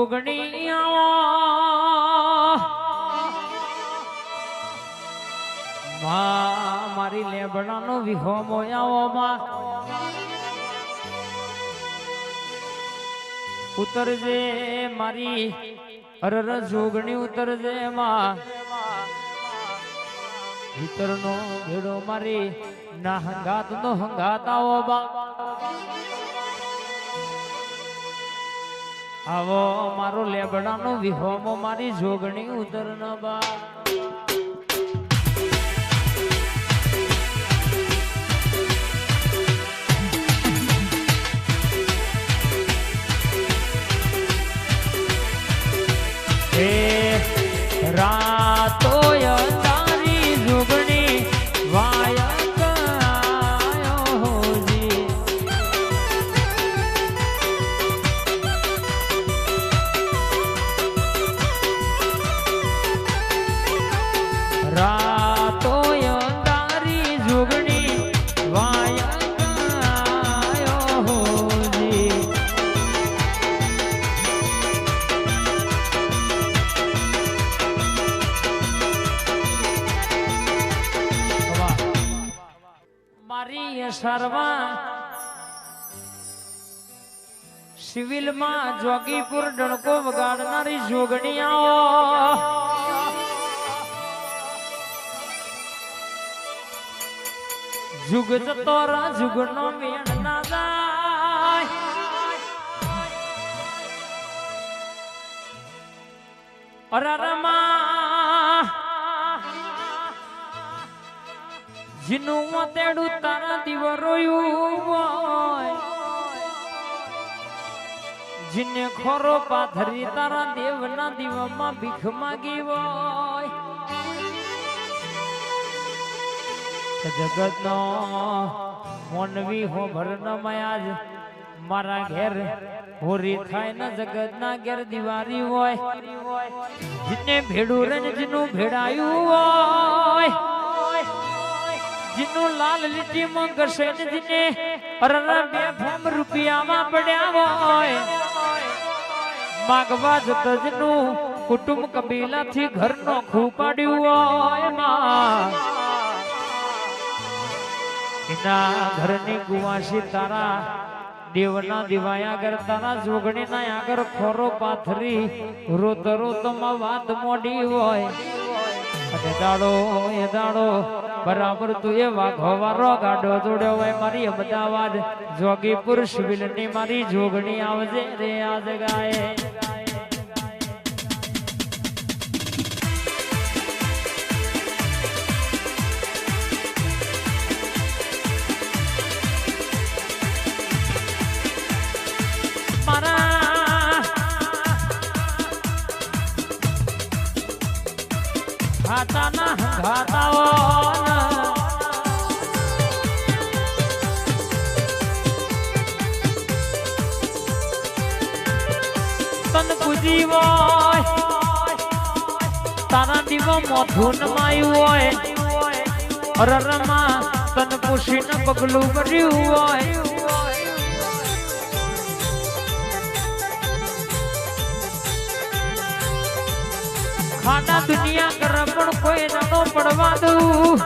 જોગણી મારી લેબડાનો વિહો મોયાઓ માં ઉતરજે મારી અરર જોગણી ઉતરજે માં ભીતરનો ભેડો મારી ના હંગાત નો હંગાતાઓ બા આવો મારો લેબડાનો વિહોમો મારી જોગણી ઉતર ન બા રાતો તારી જોગણી વાયક આયો હોજી રાતો તારી જોગણી વાયક આયો હોજી મારી સર્વા સિવિલ માં જોગીપુર ડણકો વગાડનારી જોગણીઓ જુગ જતો રા જુગનો મેળ ના જાય અરરમાં જીનું તેડું તારા દીવરોયું હોય જીને ખોરો પાથરી તારા દેવના દીવામાં ભીખ માગી હોય જગતનો મોનવી હો ભરનમયાજ મારા ઘેર હોરી થાય ને જગતના ઘેર દિવારી હોય જીને ભેડું રન જીનું ભેડાયું હોય જીનું લાલ લીટી માં ઘસે જીને અરરા બે ફેમ રૂપિયામાં પડ્યા હોય માગવા જતો જીનું કુટુંબ કબીલાથી ઘરનો ખૂપાડ્યું હોય માં એના ઘરની ગુવાસી તારા દેવના દિવાયા આગળ તારા જોગણી ના આગળ ખોરો પાથરી રોત રોતમાં વાત મોડી હોય અને દાડો એ દાડો બરાબર તું એ વાઘોવારો ગાડો જોડ્યો હોય મારી અમદાવાદ જોગીપુર સિવિલ ની મારી જોગણી આવજે રે આજ ગાય ઘાતાના ઘાતાઓ તન પૂજી હોય તારા દીવો મોઢું માયું હોય અરરમાં તન પૂછીને પગલું કર્યું હોય ખાના દુનિયા કરે પણ કોઈ નાનો પડવા દઉં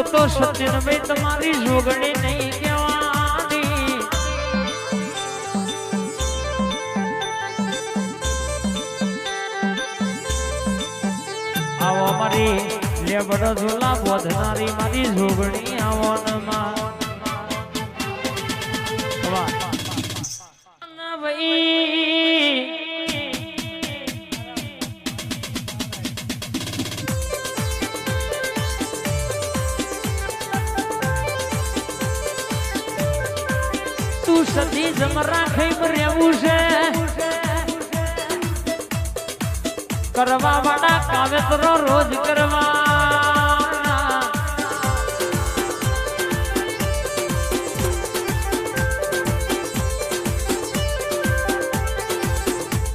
તો સચિન ભાઈ તમારી જોગણી નહીં કહેવાની આવો મારી લેબડો ઝોલા બોધનારી મારી જોગણી આવો માં સદી જમરા ખાઈ રહેવું છે કરવા વાળા કાવેતરો રોજ કરવા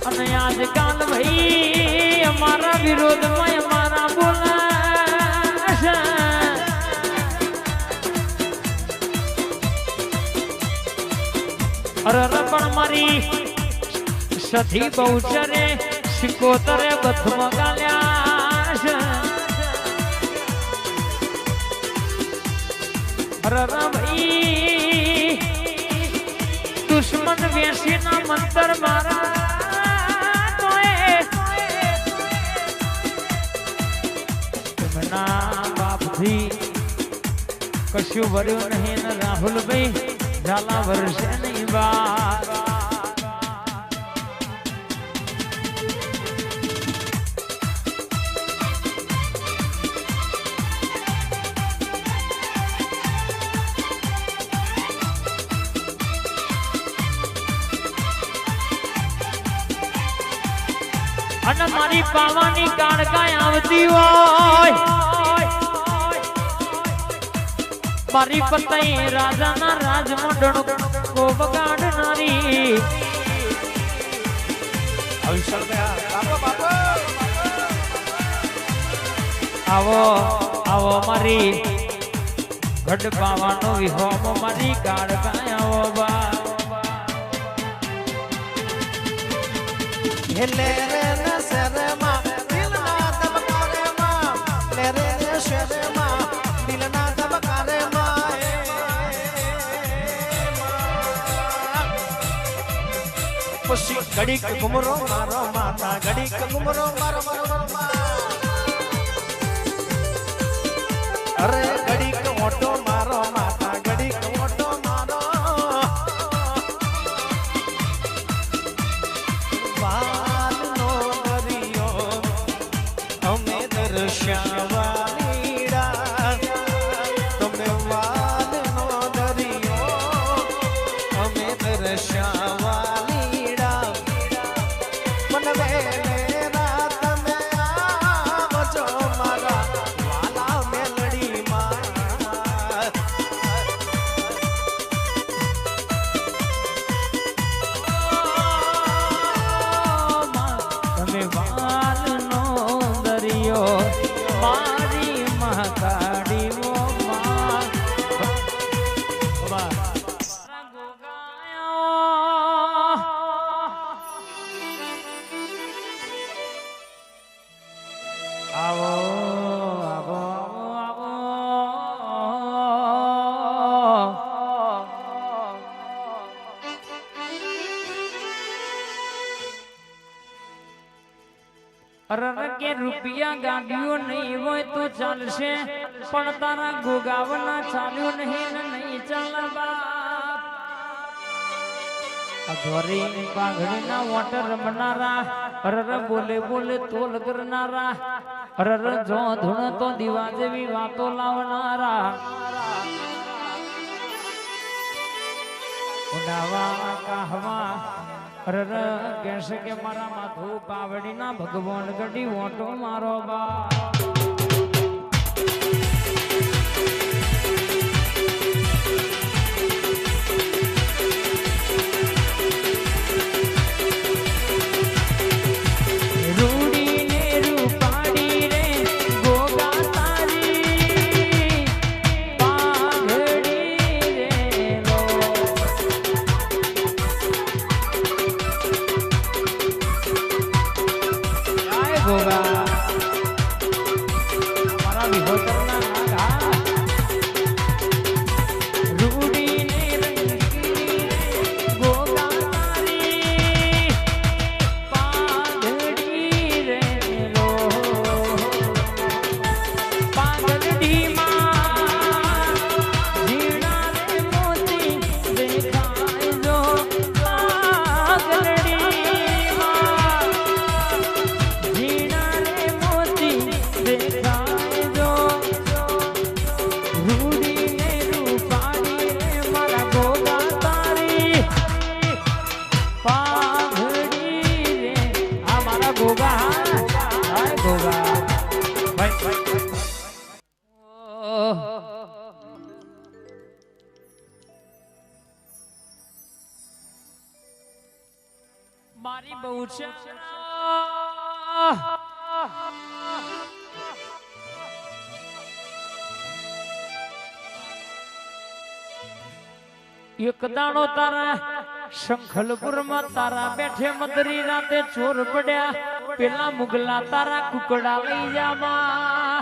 અને આજકાલ ભાઈ અમારા વિરોધમાં અમારા બોલાશે અરે પણ મારી સધી બહુચરે શિકોતરે બથમ ગાલ્યા છે ભાઈ દુશ્મન વેસી ના મંતર મારા તેમના બાપથી કશું વર્યું નહીં ને રાહુલભાઈ ઝાલા વર્ષે નહીં બા અને મારી પાવાની કાળકાય આવતી હોય મારી પતઈ રાજાના રાજમંડળ કો બગાડનારી આવો આવો મારી ગઢ પાવાનો વિહોમ મારી કાળકાય આવો બા લે રે ને શેરમાં દિલના ધબકારેમાં લે રે ને શેરમાં દિલના ધબકારેમાં પછી ઘડીક ઘુમરો મારો માતા ઘડીક ઘુમરો મારો અરે ઘડીક ઓટો મારો માતા ઘડીક ઓટો મારો દર્શાવાલીડા તમે વાલનો દરિયો અમે દર્શાવાલીડા મન વેલેરા તમે આવજો મારા વાલા મેલડીમાં તમે વાલનો દરિયો મારી મહાકાળી વો માં આવો આવો આવો અરે કે રૂપિયા ગાડીઓ નહીં હોય તો ચાલશે પણ તારા ગોગાવના ચાલ્યું નહીં ને નહીં ચાલવા અધોરી પાઘડીના વોટર રમનારા અરર બોલે બોલે તોલ કરનારા અરર જો ધૂણ તો દીવા જેવી વાતો લાવનારા ઉડાવા કહવા અરર કહેશે કે મારા માથું પાવડીના ભગવાન ગડી ઓટો મારો બા મારી બહુ છે એક દાણો તારા શંખલપુરમાં તારા બેઠે મદરી રાતે ચોર પડ્યા પેલા મુગલા તારા કુકડા લઈ જાવા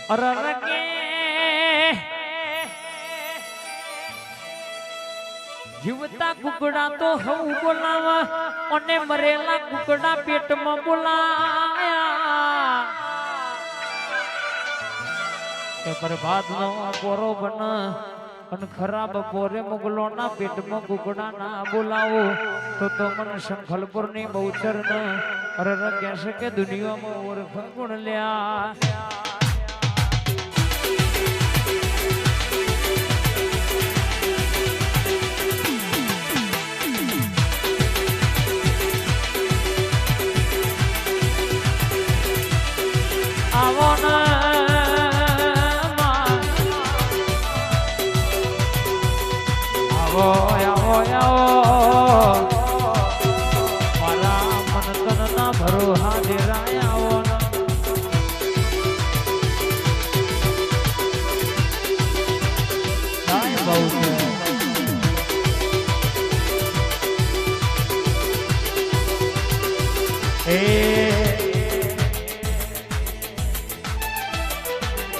અરરકે જીવતા કુકડા તો હવ બોલાવા અને મરેલા કુકડા પેટમાં બોલાયા એ પ્રભાત નો પોરો બન અને ખરાબ પોરે મુગલોના પેટમાં કુકડા ના બોલાવો તો મને શંખલપુર ની બહુચર ન અરર કહેશે કે દુનિયામાં ઓળખ ગુણ લ્યા આવો મારા મન તન ના ભરો હાજરાય આવો બહુ એ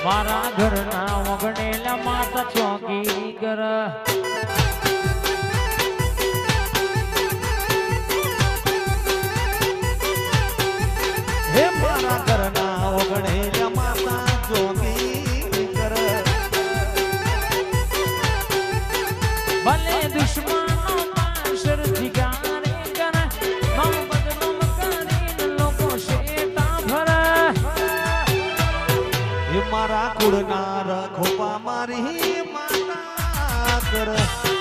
મારા ઘરના વગણેલા માતા ચોકી કર હે મારા ઘરના ઓગણેલા માતા જોગી કર ભલે દુશ્મનો પાશર જીગારે કર મમ બદનામ કરીને લોકો શેટા ભર હે મારા કુળના રખોપા મારી માતા કર